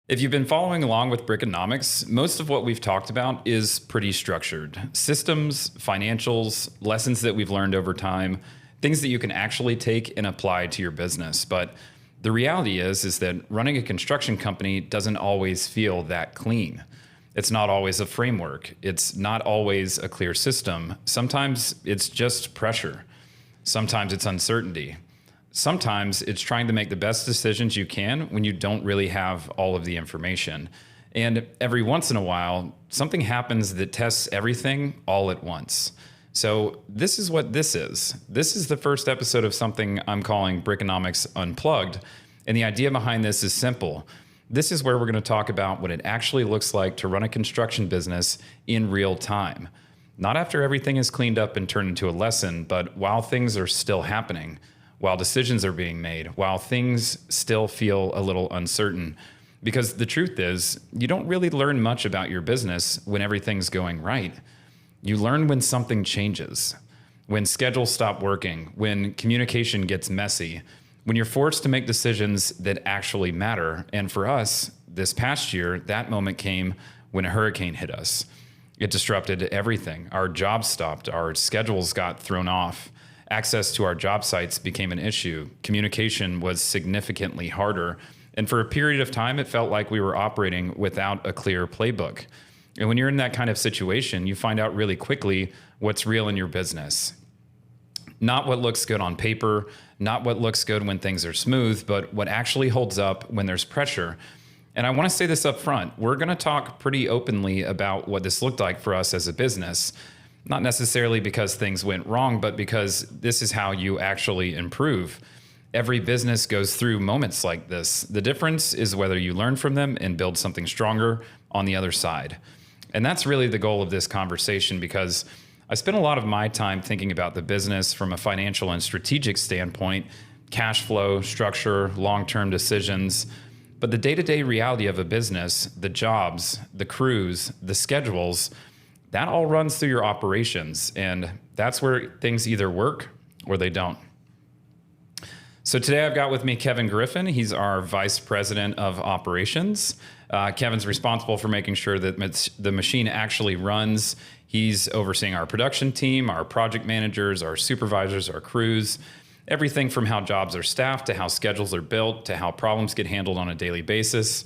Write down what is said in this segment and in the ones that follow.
If you've been following along with Brickonomics, most of what we've talked about is pretty structured. Systems, financials, lessons that we've learned over time, things that you can actually take and apply to your business. But the reality is that running a construction company doesn't always feel that clean. It's not always a framework. It's not always a clear system. Sometimes it's just pressure. Sometimes it's uncertainty. Sometimes it's trying to make the best decisions you can when you don't really have all of the information. And every once in a while, something happens that tests everything all at once. So this is what this is. This is the first episode of something I'm calling Brickonomics Unplugged. And the idea behind this is simple. This is where we're going to talk about what it actually looks like to run a construction business in real time. Not after everything is cleaned up and turned into a lesson, but while things are still happening, while decisions are being made, while things still feel a little uncertain. Because the truth is, you don't really learn much about your business when everything's going right. You learn when something changes, when schedules stop working, when communication gets messy, when you're forced to make decisions that actually matter. And for us, this past year, that moment came when a hurricane hit us. It disrupted everything. Our jobs stopped, our schedules got thrown off. Access to our job sites became an issue. Communication was significantly harder. And for a period of time, it felt like we were operating without a clear playbook. And when you're in that kind of situation, you find out really quickly what's real in your business. Not what looks good on paper, not what looks good when things are smooth, but what actually holds up when there's pressure. And I want to say this up front. We're going to talk pretty openly about what this looked like for us as a business. Not necessarily because things went wrong, but because this is how you actually improve. Every business goes through moments like this. The difference is whether you learn from them and build something stronger on the other side. And that's really the goal of this conversation, because I spent a lot of my time thinking about the business from a financial and strategic standpoint, cash flow, structure, long-term decisions. But the day-to-day reality of a business, the jobs, the crews, the schedules, that all runs through your operations, and that's where things either work or they don't. So today I've got with me Kevin Griffin. He's our Vice President of Operations. Kevin's responsible for making sure that the machine actually runs. He's overseeing our production team, our project managers, our supervisors, our crews, everything from how jobs are staffed to how schedules are built to how problems get handled on a daily basis.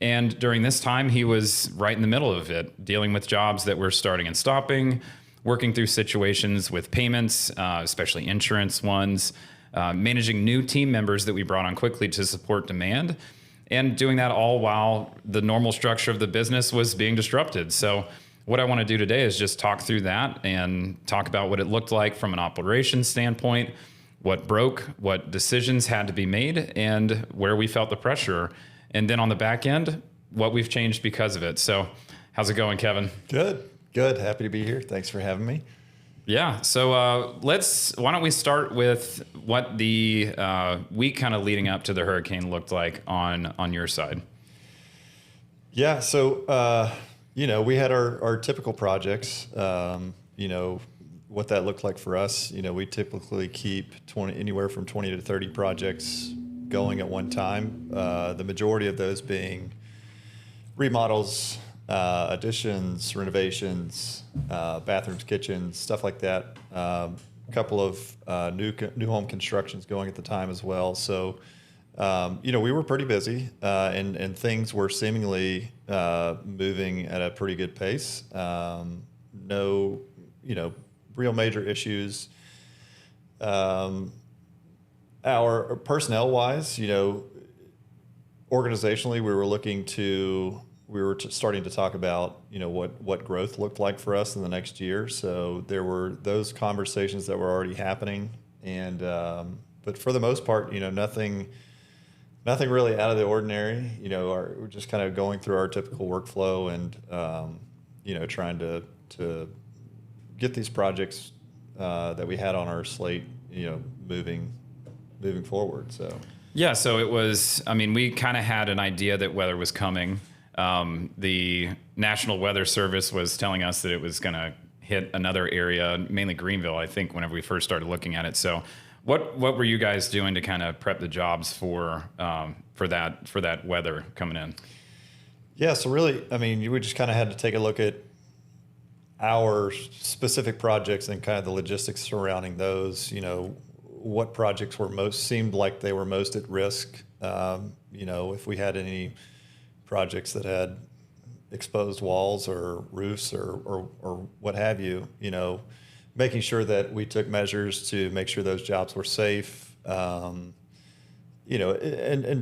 And during this time, he was right in the middle of it, dealing with jobs that were starting and stopping, working through situations with payments, especially insurance ones, managing new team members that we brought on quickly to support demand, and doing that all while the normal structure of the business was being disrupted. So what I want to do today is just talk through that and talk about what it looked like from an operations standpoint, what broke, what decisions had to be made, and where we felt the pressure. And then on the back end, what we've changed because of it. So how's it going, Kevin? Good. Happy to be here. Thanks for having me. Yeah. So why don't we start with what the week kind of leading up to the hurricane looked like on your side? Yeah. So, we had our typical projects, what that looked like for us. We typically keep anywhere from 20 to 30 projects going at one time. The majority of those being remodels, additions, renovations, bathrooms, kitchens, stuff like that. A couple of new home constructions going at the time as well. So, we were pretty busy, and things were seemingly moving at a pretty good pace. No, real major issues. Our personnel wise, organizationally, we were starting to talk about, what growth looked like for us in the next year. So there were those conversations that were already happening. And, but for the most part, nothing really out of the ordinary. We're just kind of going through our typical workflow and, trying to get these projects that we had on our slate, moving forward. So yeah, so it was, we kind of had an idea that weather was coming. The National Weather Service was telling us that it was going to hit another area, mainly Greenville, I think, whenever we first started looking at it. So what were you guys doing to kind of prep the jobs for that weather coming in? Yeah, so really, I mean, we just kind of had to take a look at our specific projects and kind of the logistics surrounding those. What projects seemed like they were most at risk. If we had any projects that had exposed walls or roofs or what have you, making sure that we took measures to make sure those jobs were safe, and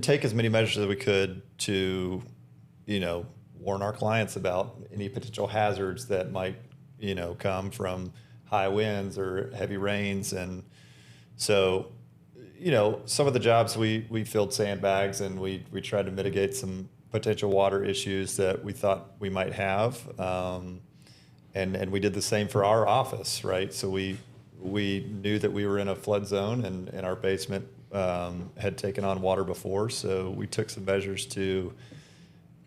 take as many measures as we could to, warn our clients about any potential hazards that might, come from high winds or heavy rains. And so, some of the jobs we filled sandbags, and we tried to mitigate some potential water issues that we thought we might have. And we did the same for our office, right? So we knew that we were in a flood zone, and our basement had taken on water before. So we took some measures to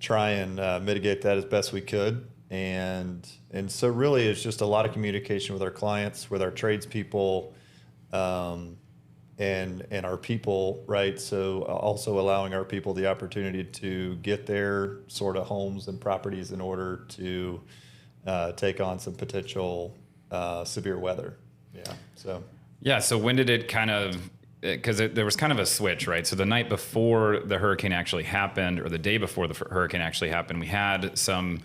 try and mitigate that as best we could. And so really it's just a lot of communication with our clients, with our tradespeople, and our people, right? So also allowing our people the opportunity to get their sort of homes and properties in order to take on some potential severe weather. Yeah. So when did it kind of, because there was kind of a switch, right? So the night before the hurricane actually happened, or the day before the hurricane actually happened, we had some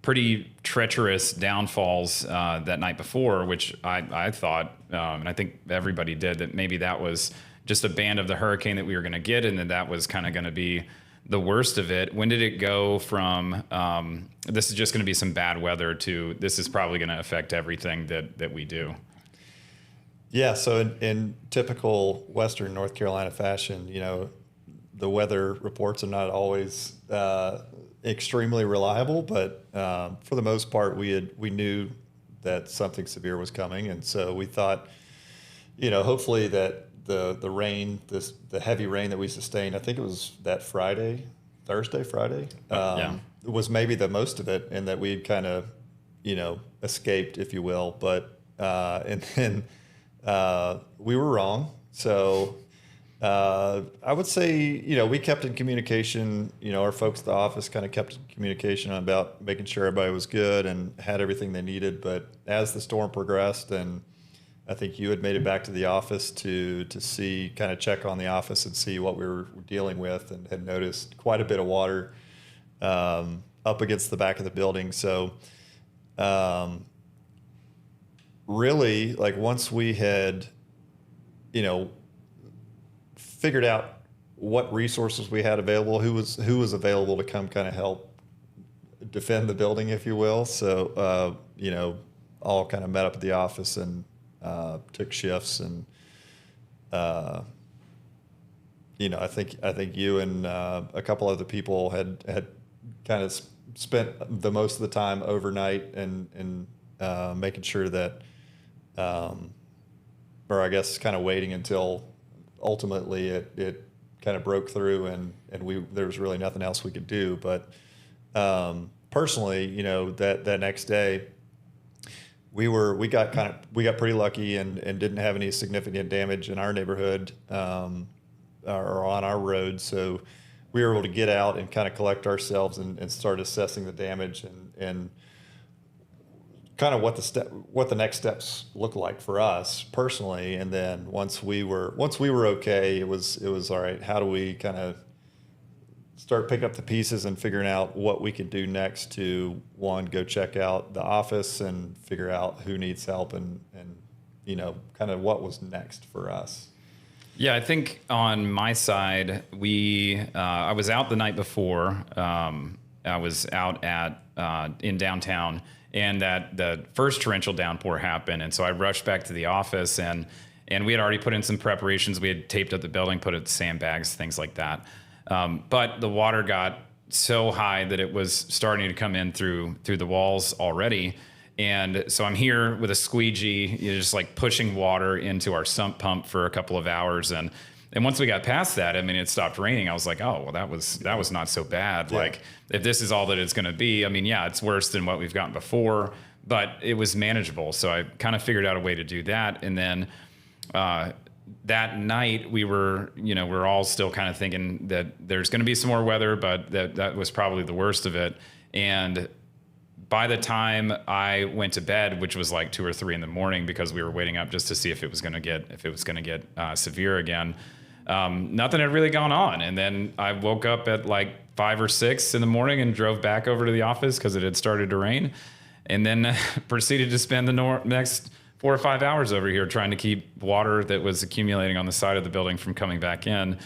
pretty treacherous downfalls that night before, which I thought, and I think everybody did, that maybe that was just a band of the hurricane that we were going to get, and that was kind of going to be the worst of it. When did it go from this is just going to be some bad weather to this is probably going to affect everything that we do? Yeah, so in typical Western North Carolina fashion, the weather reports are not always extremely reliable, but for the most part, we knew that something severe was coming, and so we thought, hopefully that the rain, the heavy rain that we sustained, I think it was that Friday, was maybe the most of it, and that we'd kind of, escaped, if you will, but and then we were wrong. So I would say, we kept in communication, our folks at the office kind of kept in communication about making sure everybody was good and had everything they needed. But as the storm progressed, and I think you had made it back to the office to see, kind of check on the office and see what we were dealing with, and had noticed quite a bit of water up against the back of the building. So really, like, once we had, figured out what resources we had available, who was available to come kind of help defend the building, if you will. So, all kind of met up at the office and took shifts, and I think you and a couple other people had kind of spent the most of the time overnight and making sure that, or I guess kind of waiting until ultimately it kind of broke through, and there was really nothing else we could do. But personally, that next day, we got pretty lucky and didn't have any significant damage in our neighborhood or on our road. So we were able to get out and kind of collect ourselves and start assessing the damage and kind of what the next steps look like for us personally. And then once we were okay, it was all right. How do we kind of start picking up the pieces and figuring out what we could do next to, one, go check out the office and figure out who needs help, and kind of what was next for us. Yeah, I think on my side, I was out the night before. I was out in downtown, and that the first torrential downpour happened, and so I rushed back to the office, and we had already put in some preparations. We had taped up the building, put up sandbags, things like that. But the water got so high that it was starting to come in through the walls already. And so I'm here with a squeegee, just like pushing water into our sump pump for a couple of hours. And once we got past that, I mean, it stopped raining. I was like, oh, well, that was not so bad. Yeah. Like, if this is all that it's going to be, I mean, yeah, it's worse than what we've gotten before, but it was manageable. So I kind of figured out a way to do that. And then that night we're all still kind of thinking that there's going to be some more weather, but that was probably the worst of it. And by the time I went to bed, which was like 2 or 3 in the morning, because we were waiting up just to see if it was going to get severe again, nothing had really gone on. And then I woke up at like 5 or 6 in the morning and drove back over to the office because it had started to rain, and then proceeded to spend the next 4 or 5 hours over here trying to keep water that was accumulating on the side of the building from coming back in,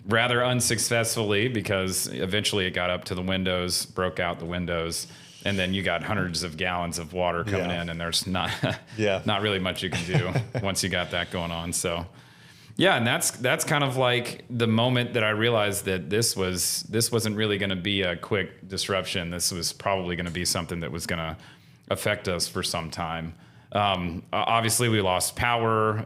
rather unsuccessfully, because eventually it got up to the windows, broke out the windows, and then you got hundreds of gallons of water coming in, and there's not not really much you can do once you got that going on. So yeah, and that's kind of like the moment that I realized that this wasn't really going to be a quick disruption. This was probably going to be something that was going to affect us for some time. Obviously, we lost power.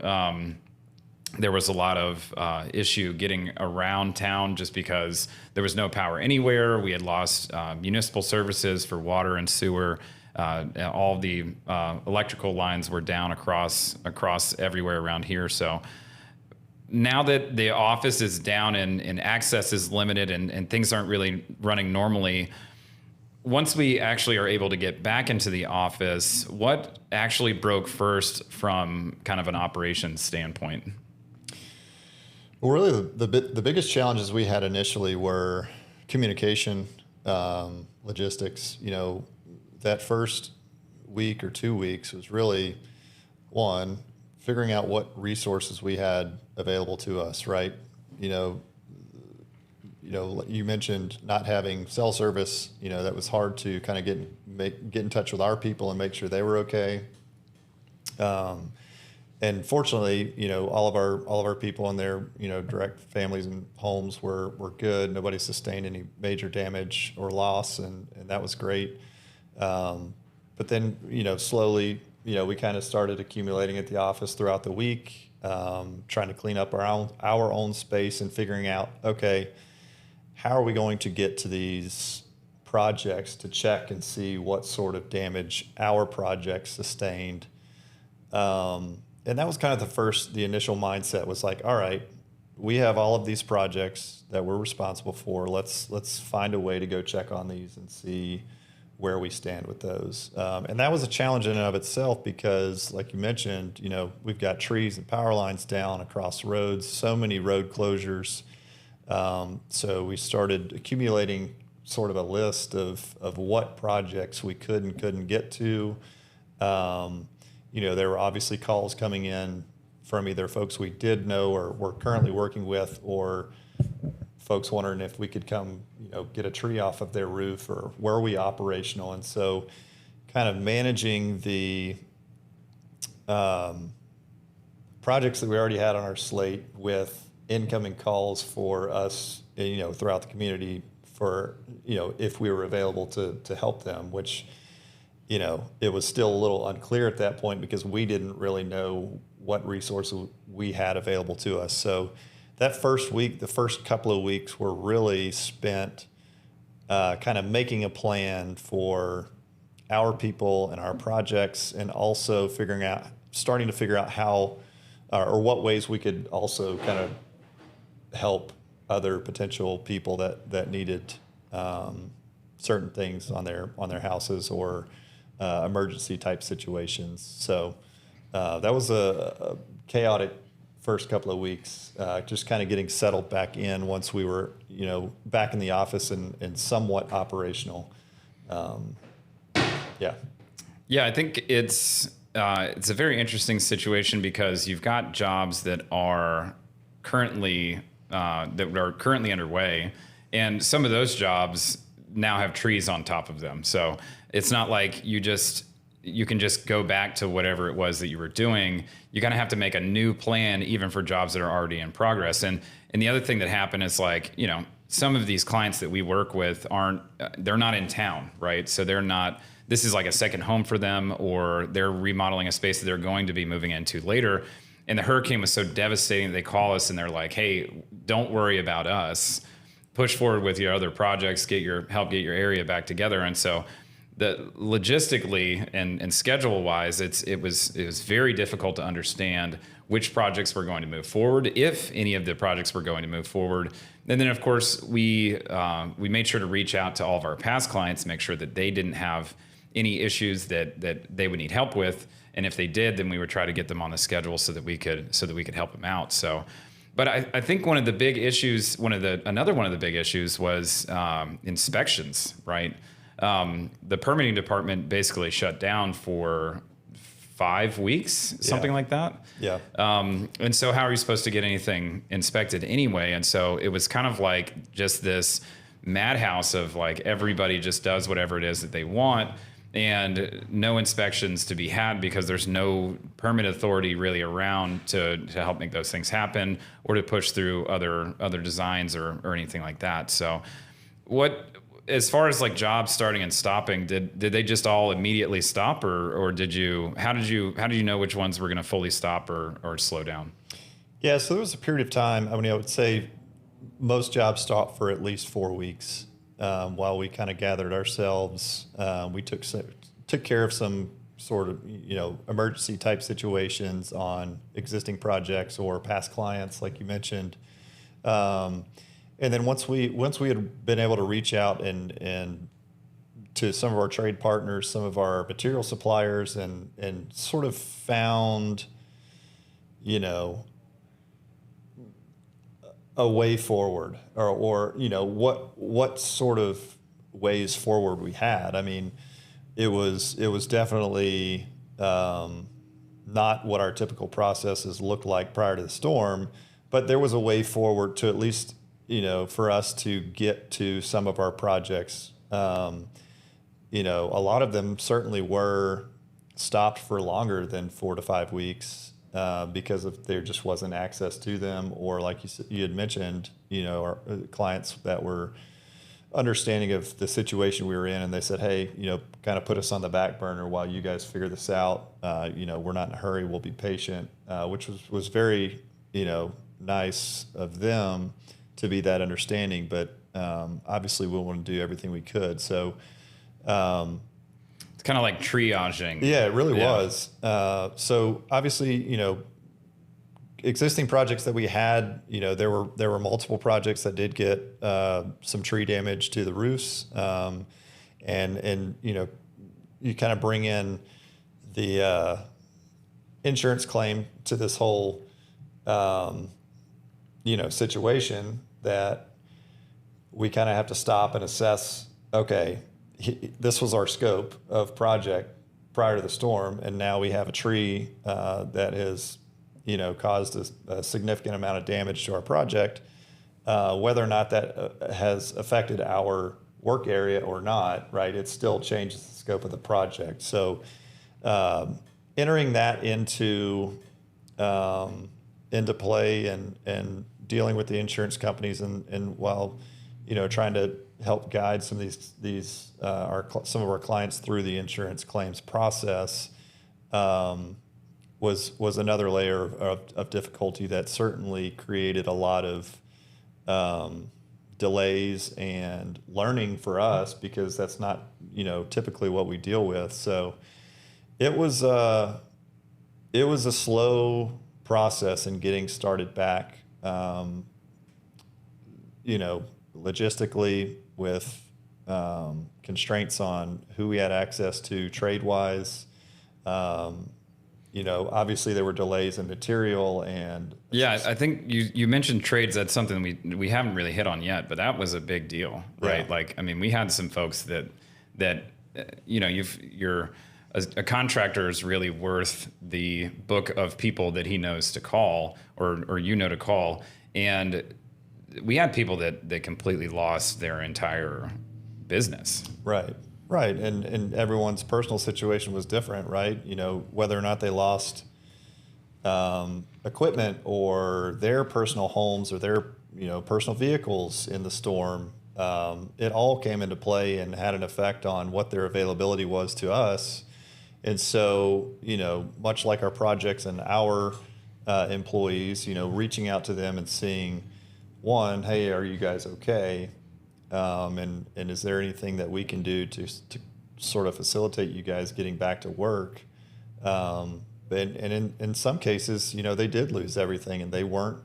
There was a lot of issue getting around town just because there was no power anywhere. We had lost municipal services for water and sewer. All the electrical lines were down across everywhere around here. So now that the office is down and access is limited and things aren't really running normally, once we actually are able to get back into the office, what actually broke first from kind of an operations standpoint? Well, really, the biggest challenges we had initially were communication, logistics. That first week or 2 weeks was really, one, figuring out what resources we had available to us, right? You mentioned not having cell service. That was hard to kind of get in touch with our people and make sure they were okay. And fortunately, all of our people and their direct families and homes were good. Nobody sustained any major damage or loss, and that was great. But then slowly we kind of started accumulating at the office throughout the week, trying to clean up our own space and figuring out, okay, how are we going to get to these projects to check and see what sort of damage our projects sustained. And that was kind of the initial mindset was like, all right, we have all of these projects that we're responsible for. Let's find a way to go check on these and see where we stand with those. And that was a challenge in and of itself because, like you mentioned, we've got trees and power lines down across roads, so many road closures. So we started accumulating sort of a list of what projects we could and couldn't get to. There were obviously calls coming in from either folks we did know or were currently working with, or folks wondering if we could come, get a tree off of their roof, or were we operational? And so kind of managing the projects that we already had on our slate with incoming calls for us, throughout the community for, if we were available to help them, which, it was still a little unclear at that point because we didn't really know what resources we had available to us. So that first week, the first couple of weeks were really spent kind of making a plan for our people and our projects, and also starting to figure out how or what ways we could also kind of help other potential people that needed certain things on their houses or emergency type situations. So that was a chaotic first couple of weeks, just kind of getting settled back in once we were, back in the office and somewhat operational. Yeah, I think it's a very interesting situation because you've got jobs that are currently underway, and some of those jobs now have trees on top of them. So it's not like you can just go back to whatever it was that you were doing. You kind of have to make a new plan even for jobs that are already in progress. And the other thing that happened is some of these clients that we work with they're not in town, right? So this is like a second home for them, or they're remodeling a space that they're going to be moving into later. And the hurricane was so devastating that they call us and they're like, hey, don't worry about us. Push forward with your other projects, help get your area back together. And so the logistically and schedule wise, it was very difficult to understand which projects were going to move forward, if any of the projects were going to move forward. And then of course we made sure to reach out to all of our past clients, make sure that they didn't have any issues that they would need help with. And if they did, then we would try to get them on the schedule so that we could help them out. So, but I think one of the big issues, another one of the big issues was inspections, right? The permitting department basically shut down for 5 weeks, something like that. Yeah. And so how are you supposed to get anything inspected anyway? And so it was kind of like just this madhouse of like everybody just does whatever it is that they want, and no inspections to be had because there's no permit authority really around to help make those things happen or to push through other designs or anything like that. So as far as like jobs starting and stopping, did they just all immediately stop, or how did you know which ones were going to fully stop or slow down? Yeah, so there was a period of time. I mean, I would say most jobs stopped for at least 4 weeks while we kind of gathered ourselves. We took care of some sort of emergency type situations on existing projects or past clients, like you mentioned. And then once we had been able to reach out and to some of our trade partners, some of our material suppliers, and sort of found, a way forward, or what sort of ways forward we had. I mean, it was definitely not what our typical processes looked like prior to the storm, but there was a way forward to at least for us to get to some of our projects. A lot of them certainly were stopped for longer than 4 to 5 weeks because there just wasn't access to them, or like you had mentioned, our clients that were understanding of the situation we were in, and they said, hey, kind of put us on the back burner while you guys figure this out. We're not in a hurry. We'll be patient, which was very, nice of them to be that understanding, but obviously we want to do everything we could. So it's kind of like triaging. Yeah, it really was. So obviously, existing projects that we had, there were multiple projects that did get some tree damage to the roofs, and you kind of bring in the insurance claim to this whole situation, that we kind of have to stop and assess, okay, this was our scope of project prior to the storm, and now we have a tree that has, caused a significant amount of damage to our project. Whether or not that has affected our work area or not, right, it still changes the scope of the project. So entering that into play and dealing with the insurance companies and while trying to help guide some of these some of our clients through the insurance claims process was another layer of difficulty that certainly created a lot of delays and learning for us, because that's not typically what we deal with. So it was a slow process in getting started back, logistically, with constraints on who we had access to trade-wise. Obviously there were delays in material and... Yeah, I think you mentioned trades. That's something we haven't really hit on yet, but that was a big deal, right? Yeah. Like, I mean, we had some folks that a contractor is really worth the book of people that he knows to call or to call. And we had people that completely lost their entire business. Right. And everyone's personal situation was different, right? Whether or not they lost equipment or their personal homes or their, personal vehicles in the storm, it all came into play and had an effect on what their availability was to us. And so, much like our projects and our employees, reaching out to them and seeing, one, hey, are you guys okay? And is there anything that we can do to sort of facilitate you guys getting back to work. And in some cases, they did lose everything, and they weren't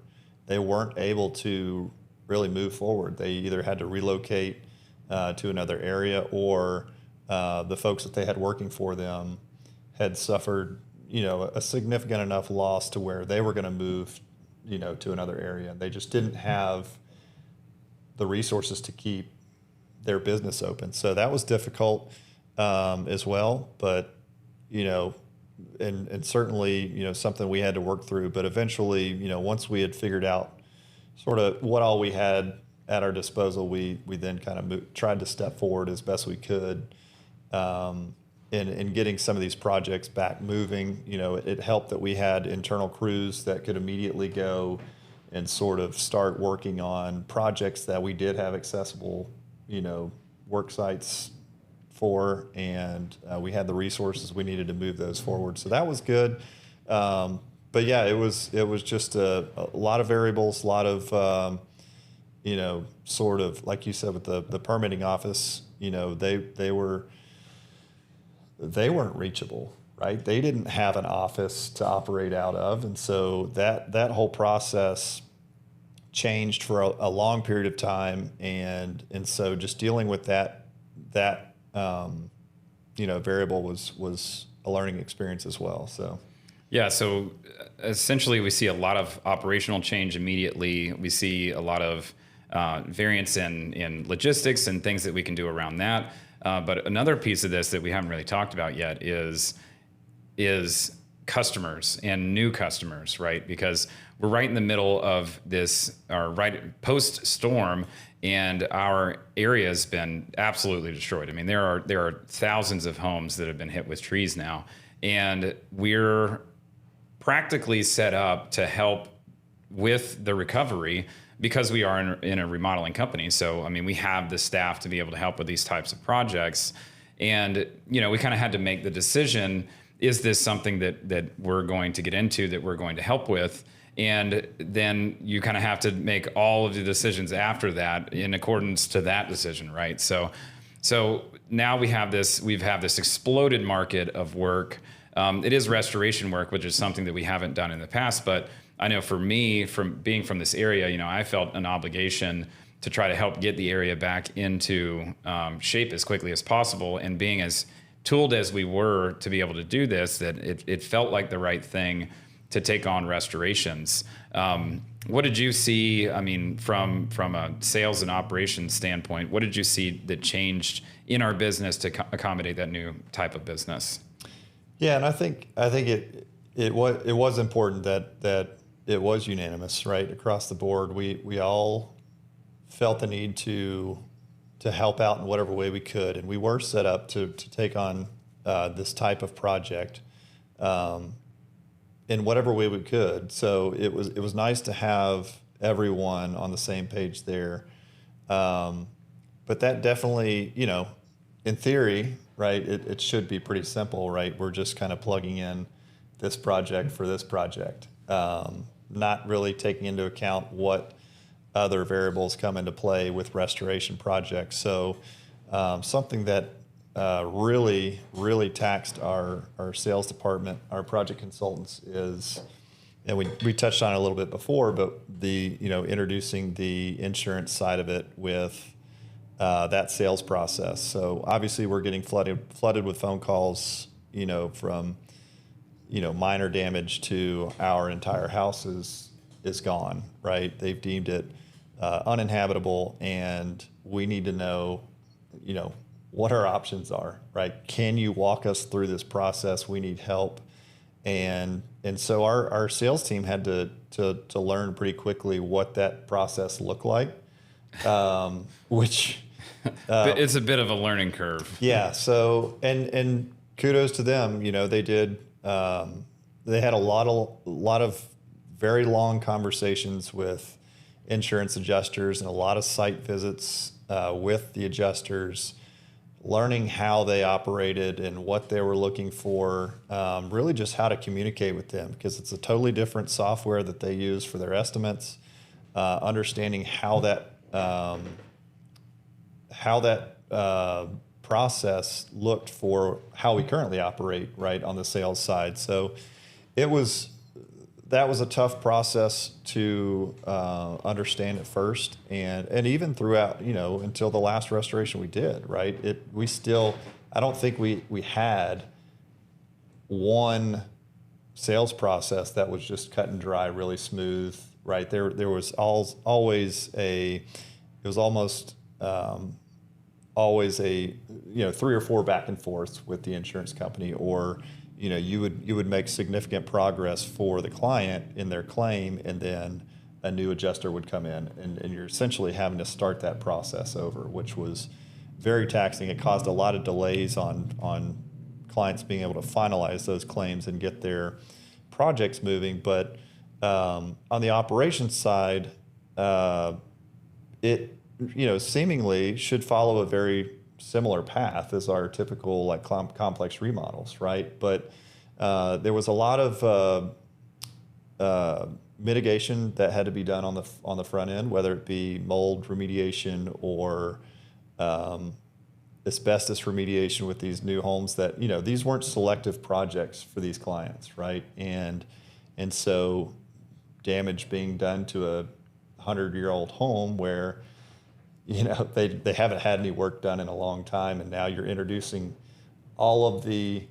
able to really move forward. They either had to relocate to another area, or the folks that they had working for them had suffered, a significant enough loss to where they were going to move, to another area. And they just didn't have the resources to keep their business open. So that was difficult as well. But, and certainly, something we had to work through. But eventually, once we had figured out sort of what all we had at our disposal, we then kind of tried to step forward as best we could in getting some of these projects back moving. It helped that we had internal crews that could immediately go and sort of start working on projects that we did have accessible, work sites for, and we had the resources we needed to move those forward. So that was good. But yeah, it was just a lot of variables, a lot of, sort of, like you said, with the permitting office, they weren't reachable, right? They didn't have an office to operate out of. And so that whole process changed for a long period of time. And so just dealing with that variable was a learning experience as well. So. Yeah, so essentially we see a lot of operational change immediately. We see a lot of variance in logistics and things that we can do around that. But another piece of this that we haven't really talked about yet is customers and new customers, right? Because we're right in the middle of this, or right post-storm, and our area has been absolutely destroyed. I mean, there are thousands of homes that have been hit with trees now, and we're practically set up to help with the recovery because we are in a remodeling company. So, I mean, we have the staff to be able to help with these types of projects. And, we kind of had to make the decision, is this something that we're going to get into, that we're going to help with? And then you kind of have to make all of the decisions after that in accordance to that decision, right? So now we've had this exploded market of work. It is restoration work, which is something that we haven't done in the past. But I know for me, from being from this area, I felt an obligation to try to help get the area back into shape as quickly as possible. And being as tooled as we were to be able to do this, that it felt like the right thing to take on restorations. What did you see? I mean, from a sales and operations standpoint, what did you see that changed in our business to accommodate that new type of business? Yeah, and I think it was important that it was unanimous, right, across the board. We all felt the need to help out in whatever way we could, and we were set up to take on this type of project in whatever way we could. So it was nice to have everyone on the same page there. But that definitely, in theory, right, it should be pretty simple, right? We're just kind of plugging in this project for this project, not really taking into account what other variables come into play with restoration projects. So something that really, really taxed our sales department, our project consultants, is, and we touched on it a little bit before, but introducing the insurance side of it with that sales process. So obviously we're getting flooded with phone calls, from, minor damage to our entire house is gone, right? They've deemed it uninhabitable, and we need to know, what our options are, right? Can you walk us through this process? We need help. And so our sales team had to learn pretty quickly what that process looked like, which it's a bit of a learning curve. Yeah. So and kudos to them. They did. They had a lot of very long conversations with insurance adjusters and a lot of site visits with the adjusters, learning how they operated and what they were looking for, really just how to communicate with them, because it's a totally different software that they use for their estimates, understanding how that process looked for how we currently operate, right, on the sales side. So that was a tough process to understand at first, and even throughout, until the last restoration we did, right? I don't think we had one sales process that was just cut and dry, really smooth, right? There was always it was almost always a 3 or 4 back and forths with the insurance company, or you would make significant progress for the client in their claim, and then a new adjuster would come in, and you're essentially having to start that process over, which was very taxing. It caused a lot of delays on clients being able to finalize those claims and get their projects moving. But on the operations side, it seemingly should follow a very similar path as our typical like complex remodels, right? But there was a lot of mitigation that had to be done on the front end, whether it be mold remediation or asbestos remediation with these new homes that these weren't selective projects for these clients, right? And so damage being done to a 100-year-old home where they haven't had any work done in a long time, and now you're introducing all of the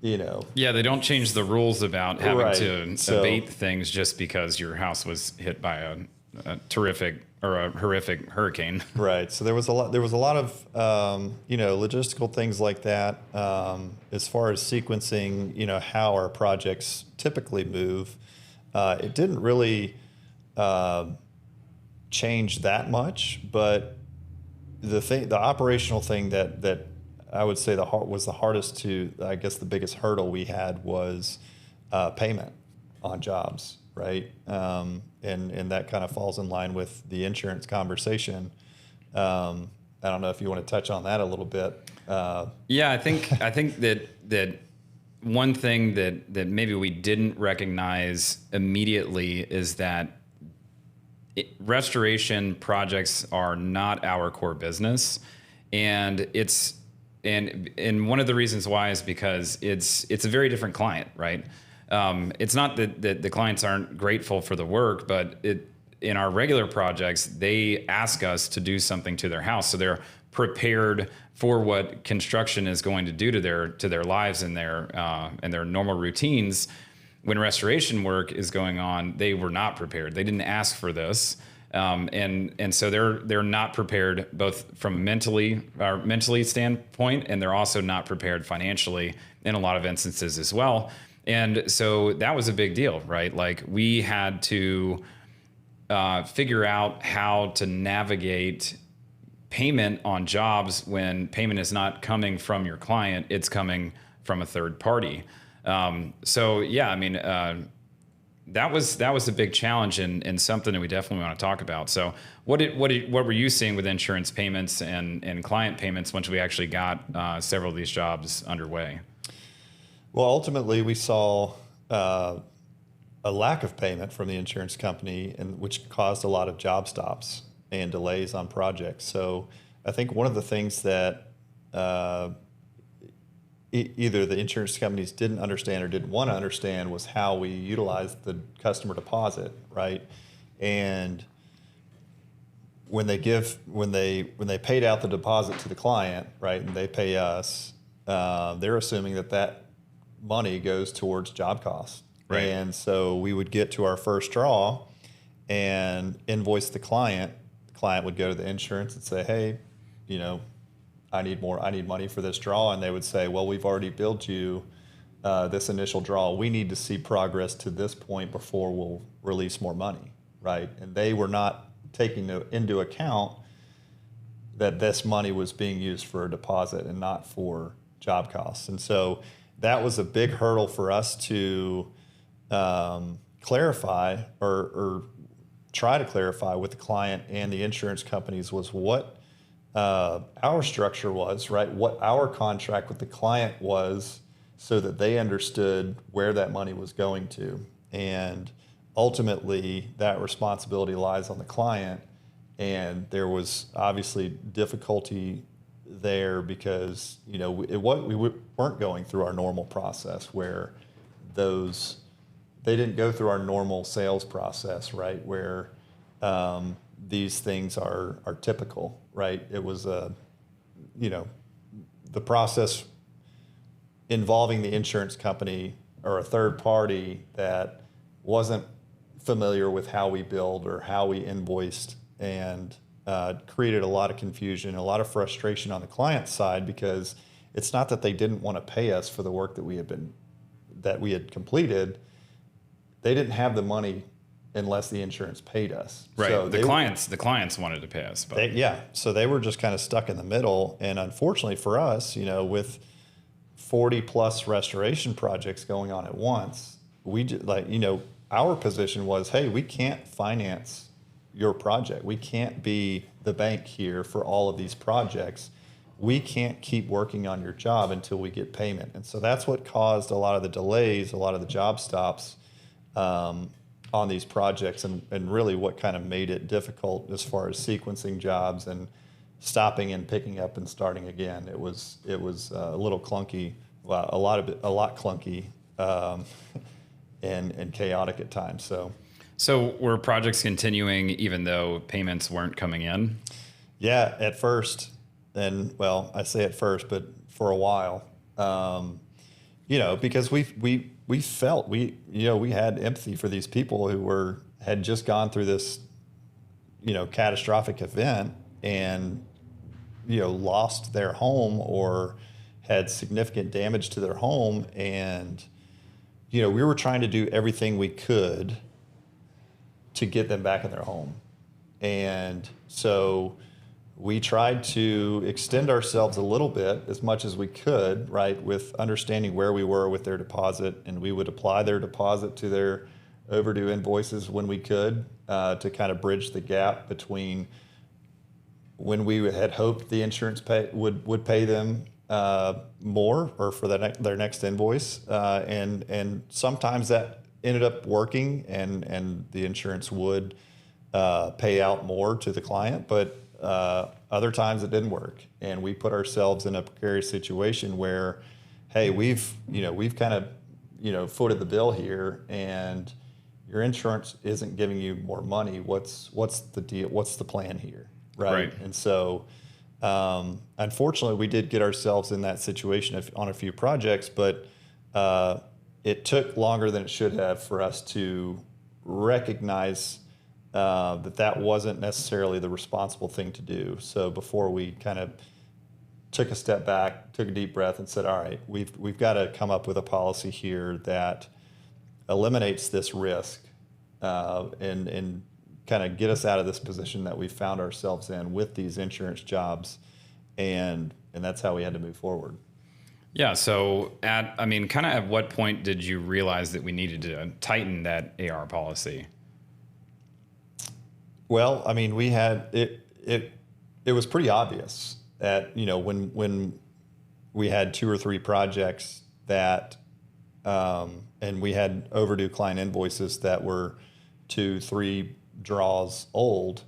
Yeah, they don't change the rules about having Right. to abate things just because your house was hit by a terrific or a horrific hurricane. Right. So there was a lot of logistical things like that. As far as sequencing, how our projects typically move, it didn't really change that much. But the operational thing that I would say was the hardest to, I guess the biggest hurdle we had was payment on jobs, right? And that kind of falls in line with the insurance conversation. I don't know if you want to touch on that a little bit. Yeah, I think that one thing that maybe we didn't recognize immediately is that restoration projects are not our core business, and and one of the reasons why is because it's a very different client, right? It's not that the clients aren't grateful for the work, but in our regular projects, they ask us to do something to their house, so they're prepared for what construction is going to do to their lives and their normal routines. When restoration work is going on, they were not prepared. They didn't ask for this. And so they're not prepared both from mentally standpoint, and they're also not prepared financially in a lot of instances as well. And so that was a big deal, right? Like we had to figure out how to navigate payment on jobs when payment is not coming from your client, it's coming from a third party. So yeah, I mean, that was a big challenge and something that we definitely want to talk about. So what were you seeing with insurance payments and client payments once we actually got several of these jobs underway? Well, ultimately, we saw a lack of payment from the insurance company, and which caused a lot of job stops and delays on projects. So I think one of the things that either the insurance companies didn't understand or didn't want to understand was how we utilized the customer deposit, right? And when they paid out the deposit to the client, right, and they pay us, they're assuming that money goes towards job costs. Right. And so we would get to our first draw and invoice the client. The client would go to the insurance and say, hey, I need money for this draw. And they would say, well, we've already billed you this initial draw. We need to see progress to this point before we'll release more money, right? And they were not taking into account that this money was being used for a deposit and not for job costs. And so that was a big hurdle for us to clarify or try to clarify with the client and the insurance companies was what our structure was, right? What our contract with the client was, so that they understood where that money was going to. And ultimately, that responsibility lies on the client. And there was obviously difficulty there because, we weren't going through our normal process where they didn't go through our normal sales process, right? Where these things are typical, right? It was the process involving the insurance company or a third party that wasn't familiar with how we billed or how we invoiced, and created a lot of confusion, a lot of frustration on the client side, because it's not that they didn't want to pay us for the work that we had completed. They didn't have the money unless the insurance paid us. Right. So the clients wanted to pay us. But so they were just kind of stuck in the middle. And unfortunately for us, with 40 plus restoration projects going on at once, our position was, hey, we can't finance your project. We can't be the bank here for all of these projects. We can't keep working on your job until we get payment. And so that's what caused a lot of the delays, a lot of the job stops on these projects, and really what kind of made it difficult as far as sequencing jobs and stopping and picking up and starting again. It was a little clunky, well, a lot clunky, and chaotic at times. So were projects continuing even though payments weren't coming in? Yeah, at first. And well, I say at first, but for a while, because we felt we had empathy for these people who had just gone through this, catastrophic event and, lost their home or had significant damage to their home. And, we were trying to do everything we could to get them back in their home. And so we tried to extend ourselves a little bit as much as we could, right, with understanding where we were with their deposit, and we would apply their deposit to their overdue invoices when we could, to kind of bridge the gap between when we had hoped the insurance would pay them more or for their next invoice, and sometimes that ended up working, and the insurance would pay out more to the client, but other times it didn't work, and we put ourselves in a precarious situation where, hey, we've kind of footed the bill here, and your insurance isn't giving you more money. What's the deal? What's the plan here, right? And so, unfortunately, we did get ourselves in that situation on a few projects, but it took longer than it should have for us to recognize that wasn't necessarily the responsible thing to do. So before we kind of took a step back, took a deep breath, and said, all right, we've got to come up with a policy here that eliminates this risk, and kind of get us out of this position that we found ourselves in with these insurance jobs, and that's how we had to move forward. Yeah. So at what point did you realize that we needed to tighten that AR policy? Well, we had it was pretty obvious that, when we had 2 or 3 projects that, and we had overdue client invoices that were 2, 3 draws old,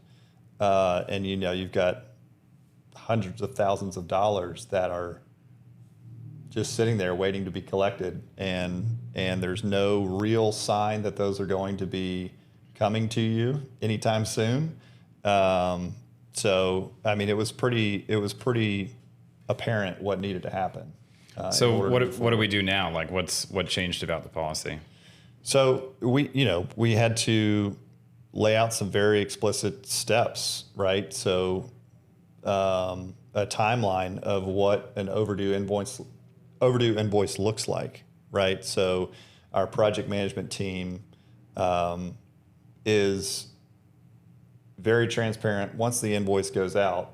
and you've got hundreds of thousands of dollars that are just sitting there waiting to be collected, and there's no real sign that those are going to be coming to you anytime soon. So it was pretty apparent what needed to happen. So what do we do now? Like what changed about the policy? So we had to lay out some very explicit steps, right? So a timeline of what an overdue invoice looks like, right? So our project management team is very transparent once the invoice goes out,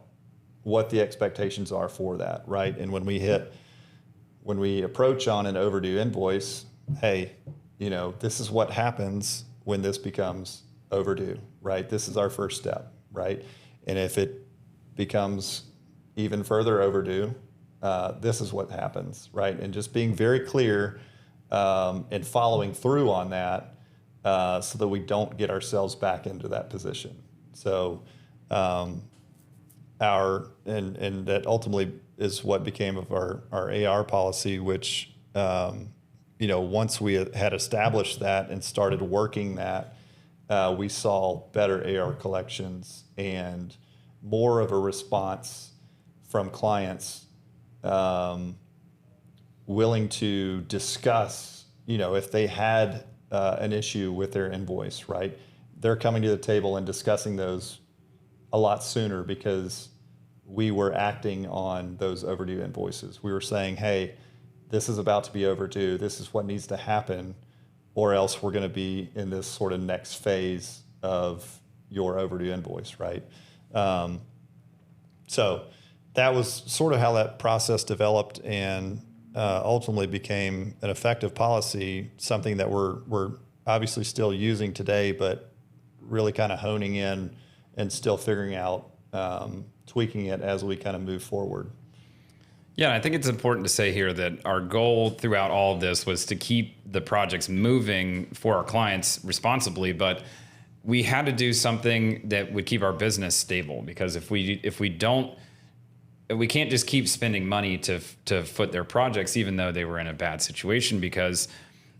what the expectations are for that, right? And when we approach on an overdue invoice, hey, this is what happens when this becomes overdue, right? This is our first step, right? And if it becomes even further overdue, this is what happens, right? And just being very clear, and following through on that, so that we don't get ourselves back into that position. So and that ultimately is what became of our AR policy, which, once we had established that and started working that, we saw better AR collections and more of a response from clients willing to discuss, if they had an issue with their invoice, right? They're coming to the table and discussing those a lot sooner because we were acting on those overdue invoices. We were saying, hey, this is about to be overdue. This is what needs to happen, or else we're going to be in this sort of next phase of your overdue invoice, right? So that was sort of how that process developed and ultimately became an effective policy, something that we're obviously still using today, but really kind of honing in and still figuring out, tweaking it as we kind of move forward. Yeah, I think it's important to say here that our goal throughout all of this was to keep the projects moving for our clients responsibly, but we had to do something that would keep our business stable, because if we don't, we can't just keep spending money to foot their projects, even though they were in a bad situation, because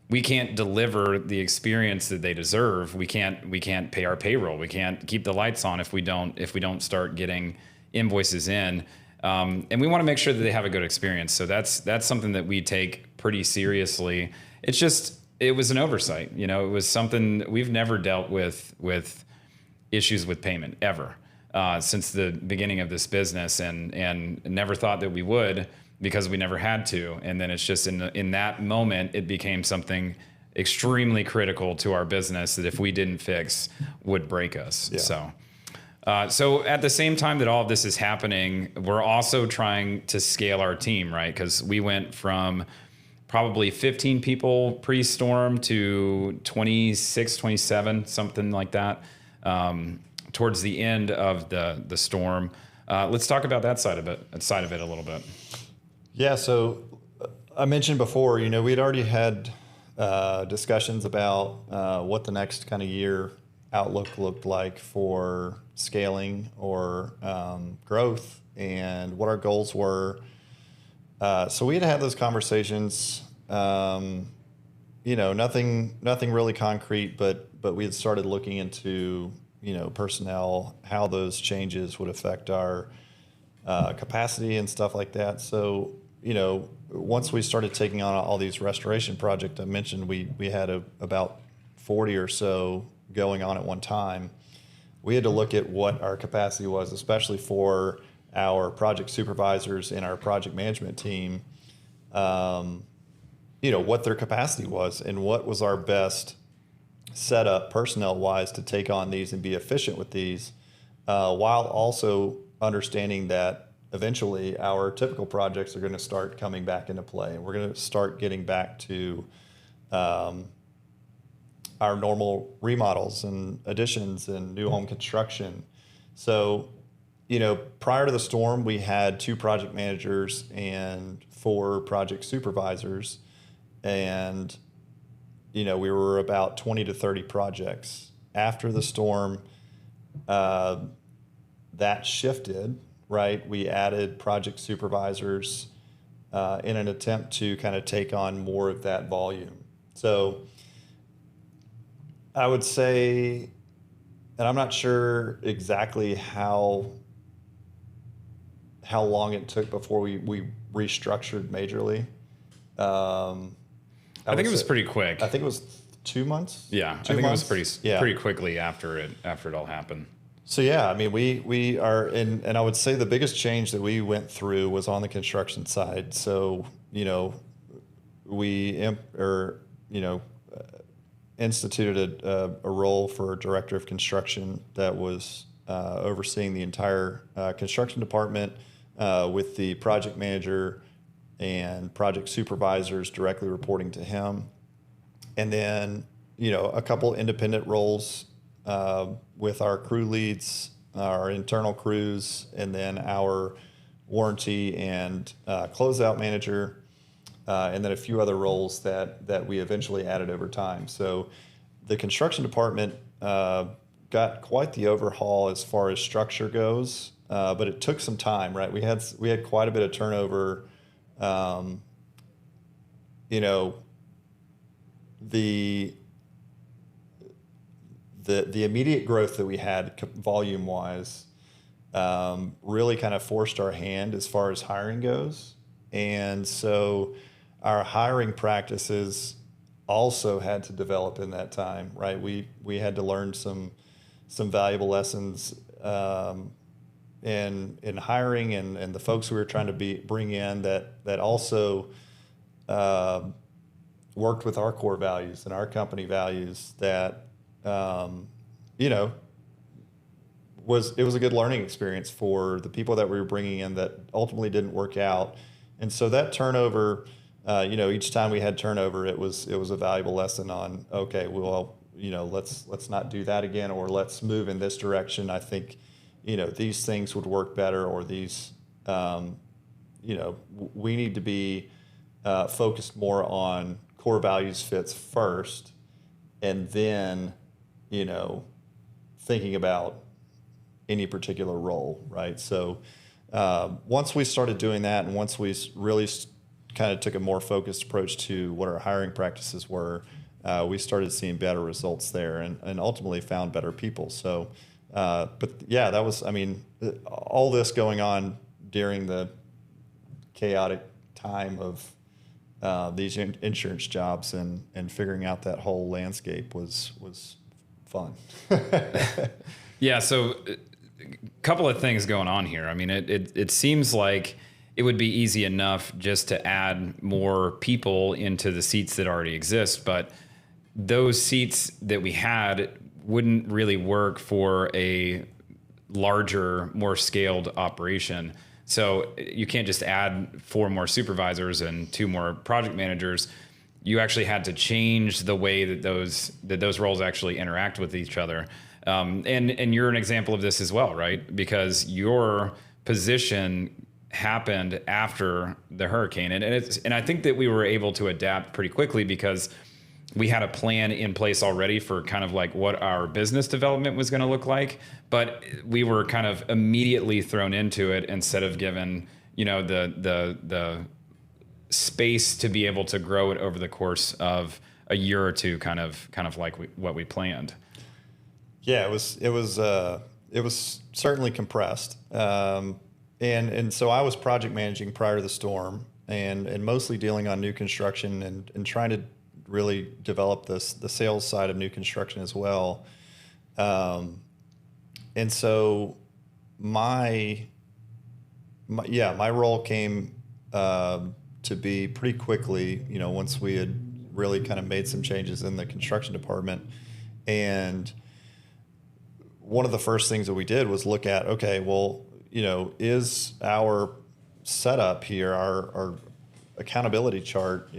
we can't deliver the experience that they deserve. We can't pay our payroll. We can't keep the lights on if we don't start getting invoices in. And we want to make sure that they have a good experience. So that's something that we take pretty seriously. It was an oversight. It was something we've never dealt with issues with payment ever since the beginning of this business, and never thought that we would, because we never had to. And then it's just in that moment, it became something extremely critical to our business that if we didn't fix, would break us. Yeah. So at the same time that all of this is happening, we're also trying to scale our team, right? Because we went from probably 15 people pre-storm to 26, 27, something like that, towards the end of the storm. Let's talk about that side of it a little bit. Yeah, so I mentioned before, we'd already had discussions about what the next kind of year outlook looked like for scaling or growth and what our goals were. So we had those conversations. Nothing really concrete, but we had started looking into personnel, how those changes would affect our capacity and stuff like that. So once we started taking on all these restoration projects, I mentioned we had about 40 or so going on at one time. We had to look at what our capacity was, especially for our project supervisors and our project management team, what their capacity was and what was our best setup personnel-wise to take on these and be efficient with these, while also understanding that eventually our typical projects are going to start coming back into play. And we're going to start getting back to our normal remodels and additions and new home construction. So, prior to the storm, we had 2 project managers and 4 project supervisors, and we were about 20 to 30 projects. After the storm, that shifted, right? We added project supervisors in an attempt to kind of take on more of that volume. So I would say, and I'm not sure exactly how long it took before we restructured majorly. I think it was pretty quick. I think it was 2 months. Yeah, I think it was pretty quickly after it all happened. So yeah, I mean, we are, and I would say the biggest change that we went through was on the construction side. So we instituted a role for a director of construction that was overseeing the entire construction department, with the project manager and project supervisors directly reporting to him. And then, a couple independent roles with our crew leads, our internal crews, and then our warranty and closeout manager, and then a few other roles that we eventually added over time. So the construction department got quite the overhaul as far as structure goes, but it took some time, right? We had quite a bit of turnover. You know, the immediate growth that we had volume wise really kind of forced our hand as far as hiring goes. And so our hiring practices also had to develop in that time, right? We had to learn some valuable lessons in hiring and the folks we were trying to bring in that also worked with our core values and our company values that you know, it was a good learning experience for the people that we were bringing in that ultimately didn't work out. And so that turnover, you know, each time we had turnover, it was a valuable lesson on, okay, well, you know, let's not do that again, or let's move in this direction. I think, you know, these things would work better, or these, you know, we need to be focused more on core values fits first, and then, you know, thinking about any particular role, right? So once we started doing that, and once we really kind of took a more focused approach to what our hiring practices were, we started seeing better results there, and ultimately found better people. So, but yeah, that was, I mean, all this going on during the chaotic time of these insurance jobs, and figuring out that whole landscape was fun. Yeah, so a couple of things going on here. I mean, it seems like it would be easy enough just to add more people into the seats that already exist, but those seats that we had wouldn't really work for a larger, more scaled operation. So you can't just add 4 more supervisors and 2 more project managers. You actually had to change the way that those roles actually interact with each other. And you're an example of this as well, right? Because your position happened after the hurricane, and I think that we were able to adapt pretty quickly because we had a plan in place already for kind of like what our business development was going to look like, but we were kind of immediately thrown into it instead of given, you know, the space to be able to grow it over the course of a year or two, kind of like what we planned. Yeah, it was certainly compressed, and so I was project managing prior to the storm, and mostly dealing on new construction and trying to really develop the sales side of new construction as well. And so my role came to be pretty quickly, you know, once we had really kind of made some changes in the construction department. And one of the first things that we did was look at, okay, well, you know, is our setup here, our accountability chart,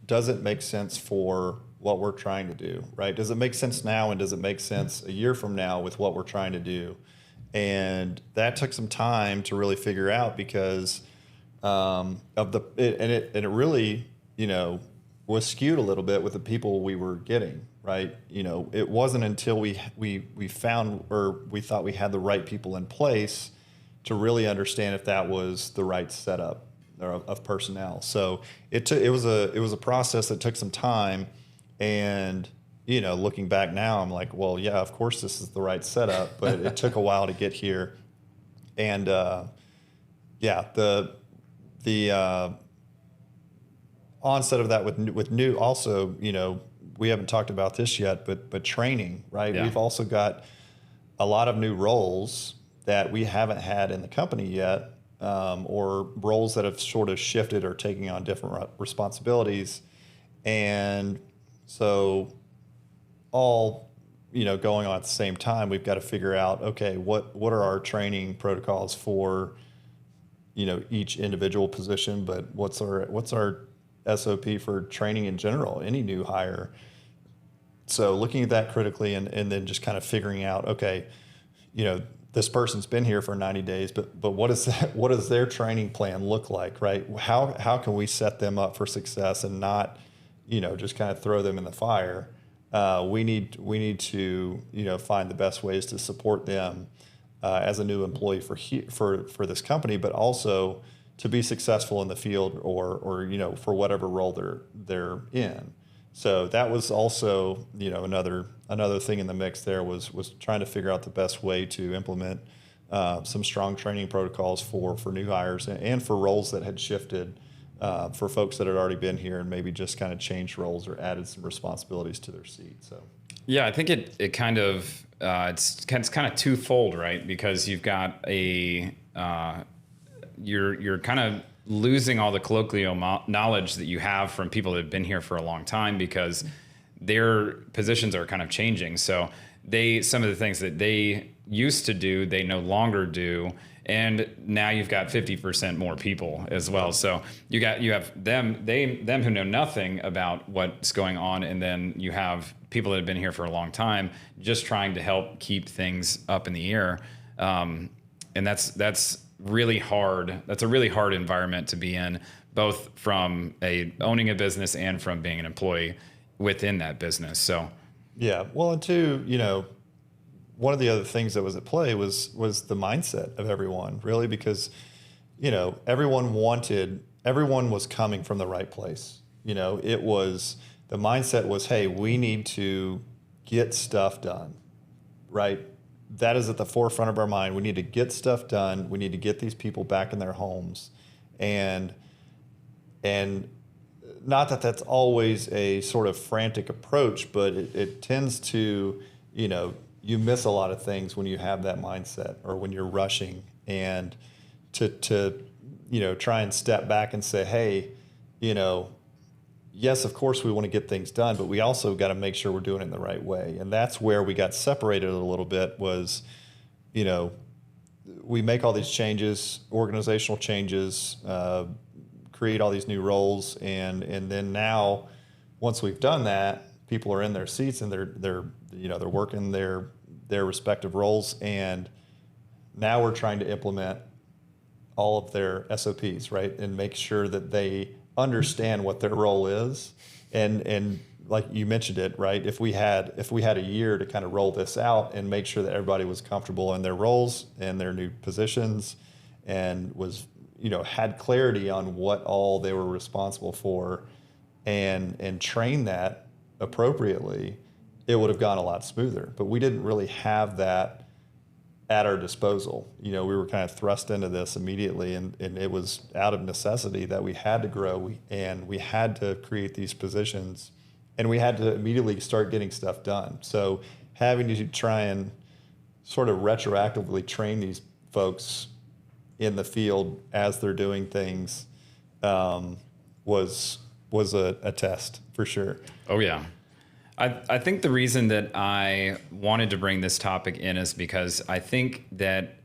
does it make sense for what we're trying to do, right? Does it make sense now, and does it make sense a year from now with what we're trying to do? And that took some time to really figure out because it really, you know, was skewed a little bit with the people we were getting, right? You know, it wasn't until we found, or we thought we had the right people in place to really understand if that was the right setup of personnel. So it was a process that took some time, and, you know, looking back now, I'm like, well, yeah, of course this is the right setup, but it took a while to get here. And yeah, the onset of that with new, also, you know, we haven't talked about this yet, but training, right? Yeah. We've also got a lot of new roles that we haven't had in the company yet, or roles that have sort of shifted or taking on different responsibilities. And so all, you know, going on at the same time, we've got to figure out, okay, what are our training protocols for, you know, each individual position, but what's our SOP for training in general, any new hire. So looking at that critically, and then just kind of figuring out, okay, you know, this person's been here for 90 days, but what does their training plan look like, right? How can we set them up for success and not, you know, just kind of throw them in the fire? We need to, you know, find the best ways to support them as a new employee for this company, but also to be successful in the field or for whatever role they're in. So that was also another thing in the mix. There was trying to figure out the best way to implement some strong training protocols for new hires and for roles that had shifted, for folks that had already been here and maybe just kind of changed roles or added some responsibilities to their seat. So yeah, I think it kind of it's kind of twofold, right? Because you've got you're kind of losing all the colloquial knowledge that you have from people that have been here for a long time because their positions are kind of changing. So some of the things that they used to do, they no longer do. And now you've got 50% more people as well. So you have them who know nothing about what's going on, and then you have people that have been here for a long time just trying to help keep things up in the air. And that's really hard. That's a really hard environment to be in, both from owning a business and from being an employee within that business. So yeah, well, and two, one of the other things that was at play was the mindset of everyone, really, because everyone was coming from the right place. It was, the mindset was, hey, we need to get stuff done, right? That is at the forefront of our mind. We need to get stuff done. We need to get these people back in their homes, and not that that's always a sort of frantic approach, but it tends to, you miss a lot of things when you have that mindset or when you're rushing, and to try and step back and say, hey, yes, of course we want to get things done, but we also got to make sure we're doing it in the right way. And that's where we got separated a little bit was, we make all these changes, organizational changes, create all these new roles. And then now, once we've done that, people are in their seats and they're working their respective roles. And now we're trying to implement all of their SOPs, right? And make sure that they understand what their role is. And like you mentioned it, right? If we had a year to kind of roll this out and make sure that everybody was comfortable in their roles and their new positions and was, had clarity on what all they were responsible for and train that appropriately, it would have gone a lot smoother. But we didn't really have that at our disposal. We were kind of thrust into this immediately, and it was out of necessity that we had to grow, and we had to create these positions, and we had to immediately start getting stuff done. So having to try and sort of retroactively train these folks in the field as they're doing things was a test for sure. Oh yeah. I think the reason that I wanted to bring this topic in is because I think that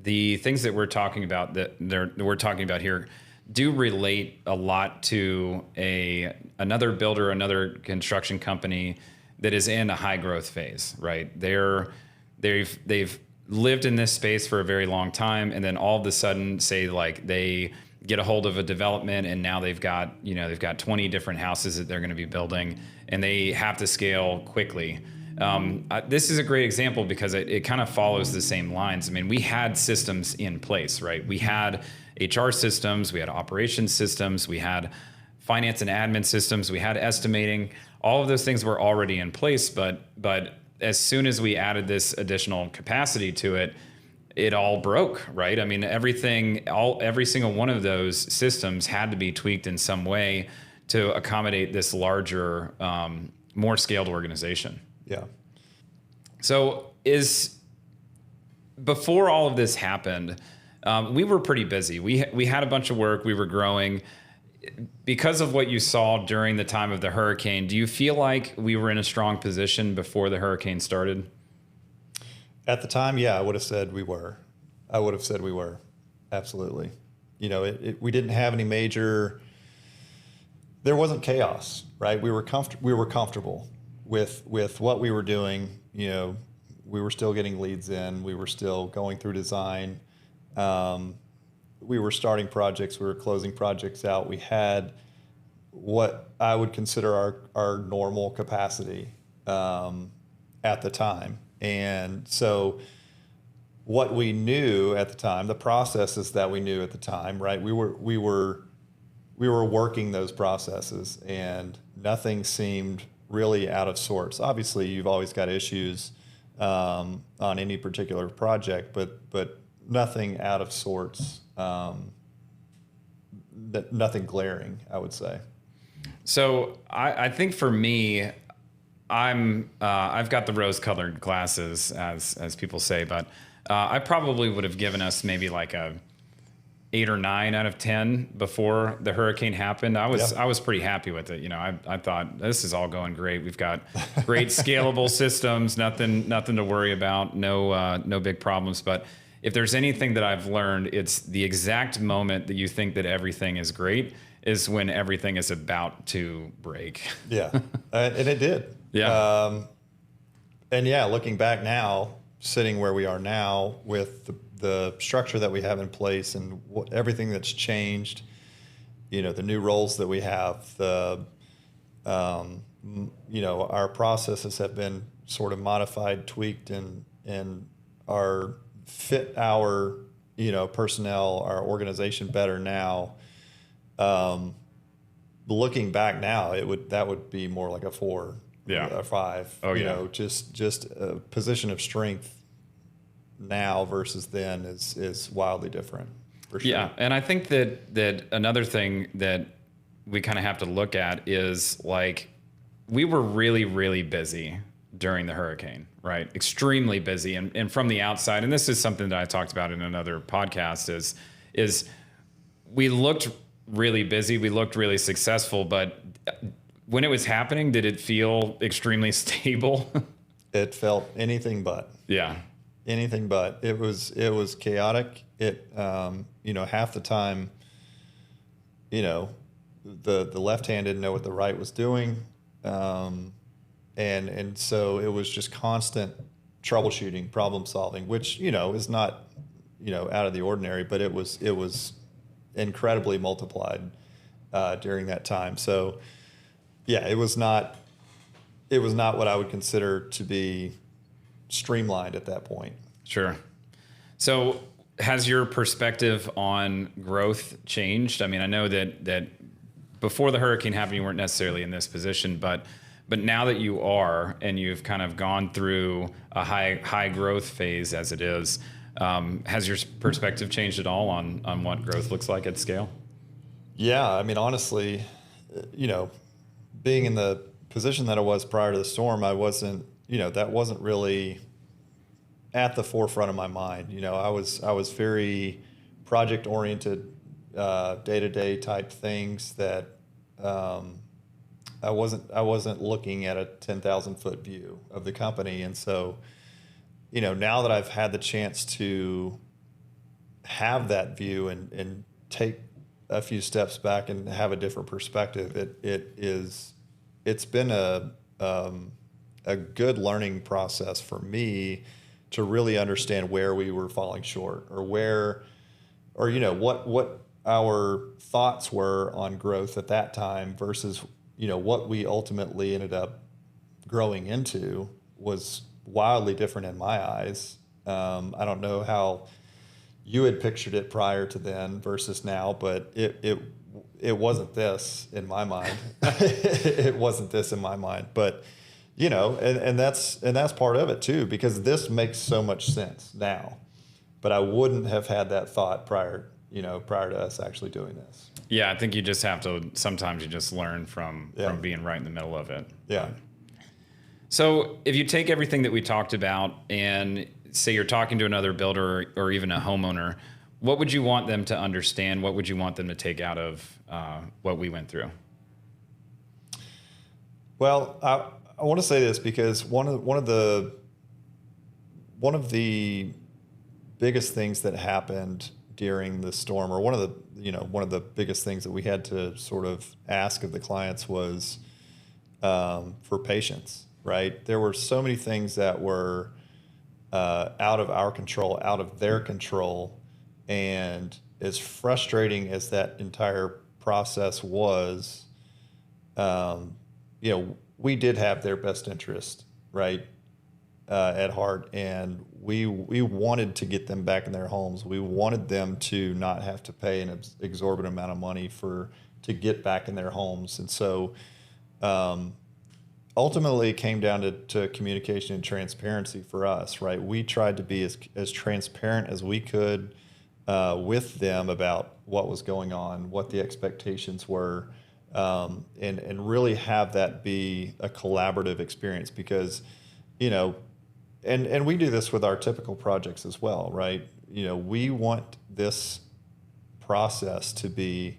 the things that we're talking about we're talking about here do relate a lot to another builder, another construction company that is in a high growth phase, right? They've lived in this space for a very long time, and then all of a sudden, say like they get a hold of a development, and now they've got 20 different houses that they're going to be building, and they have to scale quickly. This is a great example because it kind of follows the same lines. I mean, we had systems in place, right? We had HR systems, we had operations systems, we had finance and admin systems, we had estimating. All of those things were already in place, but as soon as we added this additional capacity to it, it all broke, right? I mean, every single one of those systems had to be tweaked in some way to accommodate this larger, more scaled organization. Yeah. So before all of this happened, we were pretty busy. We had a bunch of work. We were growing. Because of what you saw during the time of the hurricane, do you feel like we were in a strong position before the hurricane started? At the time, yeah, I would have said we were. Absolutely. We didn't have any major. There wasn't chaos, right? We were comfortable with what we were doing. We were still getting leads in. We were still going through design. We were starting projects. We were closing projects out. We had what I would consider our normal capacity at the time. And so what we knew at the time, the processes that we knew at the time, right? We were working those processes, and nothing seemed really out of sorts. Obviously, you've always got issues on any particular project, but nothing out of sorts. Nothing glaring, I would say. So I think for me, I've got the rose-colored glasses, as people say, but I probably would have given us maybe like a 8 or 9 out of 10 before the hurricane happened. I was pretty happy with it. I thought this is all going great. We've got great scalable systems, nothing to worry about, no big problems. But if there's anything that I've learned, it's the exact moment that you think that everything is great is when everything is about to break. Yeah, and it did. Yeah. And yeah, looking back now, sitting where we are now with the structure that we have in place and everything that's changed, the new roles that we have, our processes have been sort of modified, tweaked, and our fit our, personnel, our organization better now. Looking back now, that would be more like a 4, a 5. Oh, yeah. Just a position of strength now versus then is wildly different. For sure. Yeah, and I think that another thing that we kind of have to look at is like we were really, really busy during the hurricane, right? Extremely busy, and from the outside, and this is something that I talked about in another podcast, is we looked really busy, we looked really successful, but when it was happening, did it feel extremely stable? It felt anything but. Yeah. Anything but. It was chaotic. It half the time, the left hand didn't know what the right was doing, and so it was just constant troubleshooting, problem solving, which is not out of the ordinary, but it was incredibly multiplied during that time. So yeah, it was not what I would consider to be streamlined at that point. Sure. So has your perspective on growth changed? I mean, I know that before the hurricane happened, you weren't necessarily in this position, but now that you are, and you've kind of gone through a high growth phase as it is, has your perspective changed at all on what growth looks like at scale? Yeah, I mean, honestly, being in the position that I was prior to the storm, I wasn't, that wasn't really at the forefront of my mind. I was very project oriented, day-to-day type things that I wasn't looking at a 10,000 foot view of the company. And so, now that I've had the chance to have that view and take a few steps back and have a different perspective, it's been a good learning process for me to really understand where we were falling short, or what our thoughts were on growth at that time versus what we ultimately ended up growing into was wildly different in my eyes. I don't know how you had pictured it prior to then versus now, but it wasn't this in my mind. It wasn't this in my mind, but and that's part of it too, because this makes so much sense now, but I wouldn't have had that thought prior to us actually doing this. Yeah, I think you just have to, sometimes you just learn from being right in the middle of it. Yeah. So if you take everything that we talked about and say you're talking to another builder or even a homeowner, what would you want them to understand? What would you want them to take out of what we went through? Well, I want to say this because one of the biggest things that happened during the storm, or one of the biggest things that we had to sort of ask of the clients was for patience. Right? There were so many things that were out of our control, out of their control, and as frustrating as that entire process was, we did have their best interest, right, at heart, and we wanted to get them back in their homes. We wanted them to not have to pay an exorbitant amount of money to get back in their homes. And so ultimately it came down to communication and transparency for us, right? We tried to be as transparent as we could with them about what was going on, what the expectations were, and really have that be a collaborative experience, because, and we do this with our typical projects as well, right? We want this process to be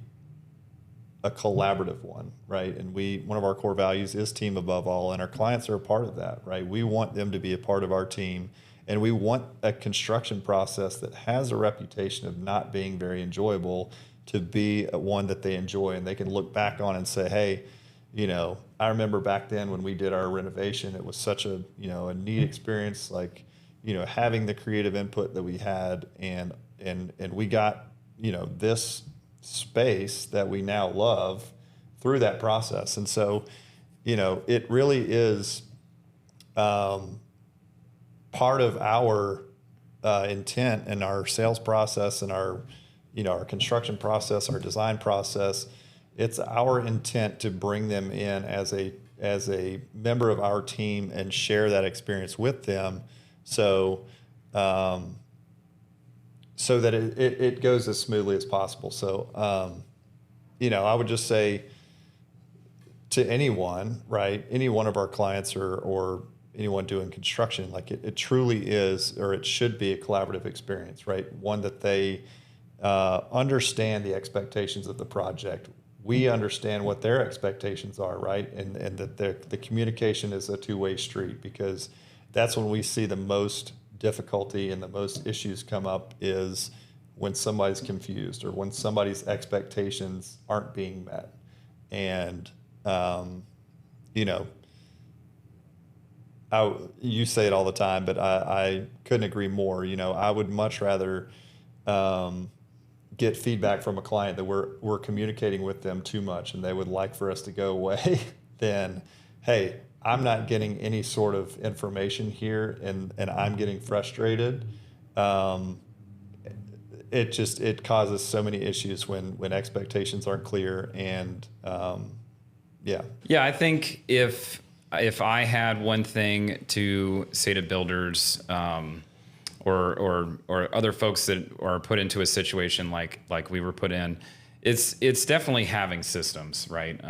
a collaborative one, right? And one of our core values is team above all, and our clients are a part of that, right? We want them to be a part of our team, and we want a construction process that has a reputation of not being very enjoyable to be one that they enjoy, and they can look back on and say, hey, I remember back then when we did our renovation, it was such a neat experience, like, having the creative input that we had, and we got, this space that we now love through that process. And so, it really is part of our intent and our sales process and our construction process, our design process. It's our intent to bring them in as a member of our team and share that experience with them, so that it goes as smoothly as possible. So, I would just say to anyone, right, any one of our clients or anyone doing construction, like it truly is, or it should be, a collaborative experience, right? One that they understand the expectations of the project. We understand what their expectations are, right? And that the communication is a two-way street, because that's when we see the most difficulty and the most issues come up, is when somebody's confused or when somebody's expectations aren't being met. And, you say it all the time, but I couldn't agree more. I would much rather get feedback from a client that we're communicating with them too much and they would like for us to go away than, hey, I'm not getting any sort of information here and I'm getting frustrated. It causes so many issues when expectations aren't clear. And Yeah, I think if I had one thing to say to builders, or other folks that are put into a situation like we were put in, it's definitely having systems, right?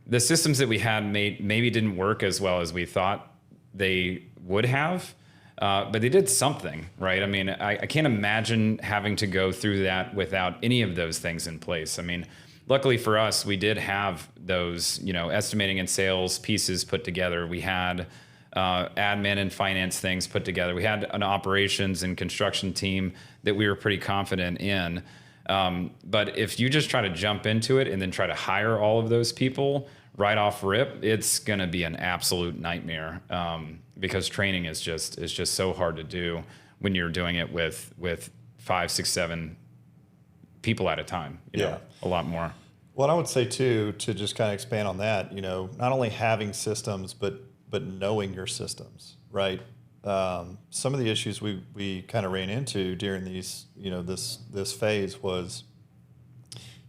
The systems that we had maybe didn't work as well as we thought they would have, but they did something, right? I mean, I can't imagine having to go through that without any of those things in place. I mean, luckily for us, we did have those, estimating and sales pieces put together. We had admin and finance things put together. We had an operations and construction team that we were pretty confident in. But if you just try to jump into it and then try to hire all of those people right off rip, it's going to be an absolute nightmare, because training is just so hard to do when you're doing it with 5, 6, 7 people at a time. A lot more. Well, I would say too, to just kind of expand on that, not only having systems, but knowing your systems, right? Some of the issues we kind of ran into during these, this phase was,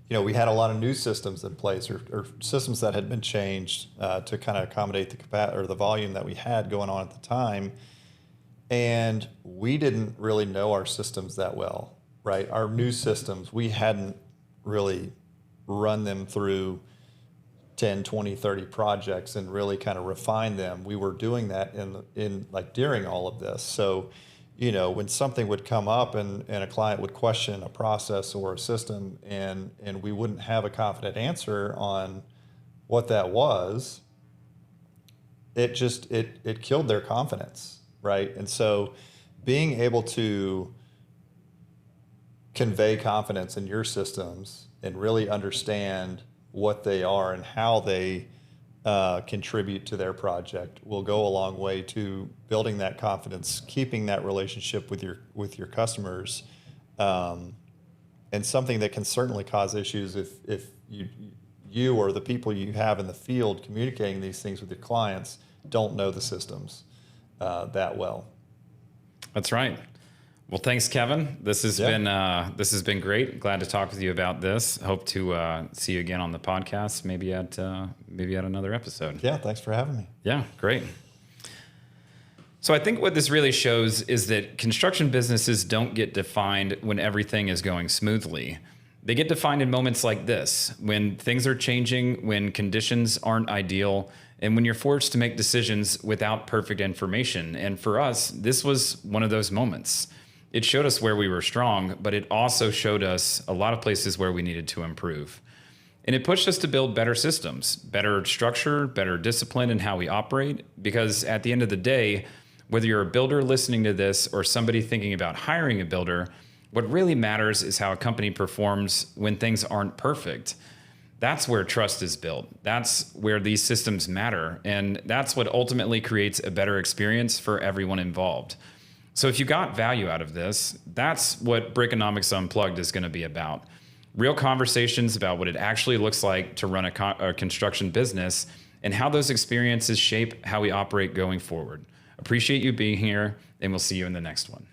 we had a lot of new systems in place, or systems that had been changed to kind of accommodate the capacity or the volume that we had going on at the time, and we didn't really know our systems that well, right? Our new systems, we hadn't really run them through 10, 20, 30 projects and really kind of refine them. We were doing that in during all of this. So, when something would come up and a client would question a process or a system and we wouldn't have a confident answer on what that was, it killed their confidence, right? And so being able to convey confidence in your systems and really understand what they are and how they contribute to their project will go a long way to building that confidence, keeping that relationship with your customers, and something that can certainly cause issues if you or the people you have in the field communicating these things with your clients don't know the systems. that well. That's right. Well, thanks, Kevin. This has been great. Glad to talk with you about this. Hope to see you again on the podcast, maybe at another episode. Yeah, thanks for having me. Yeah, great. So I think what this really shows is that construction businesses don't get defined when everything is going smoothly. They get defined in moments like this, when things are changing, when conditions aren't ideal, and when you're forced to make decisions without perfect information. And for us, this was one of those moments. It showed us where we were strong, but it also showed us a lot of places where we needed to improve. And it pushed us to build better systems, better structure, better discipline in how we operate, because at the end of the day, whether you're a builder listening to this or somebody thinking about hiring a builder, what really matters is how a company performs when things aren't perfect. That's where trust is built. That's where these systems matter. And that's what ultimately creates a better experience for everyone involved. So if you got value out of this, that's what Brickonomics Unplugged is going to be about. Real conversations about what it actually looks like to run a construction business and how those experiences shape how we operate going forward. Appreciate you being here, and we'll see you in the next one.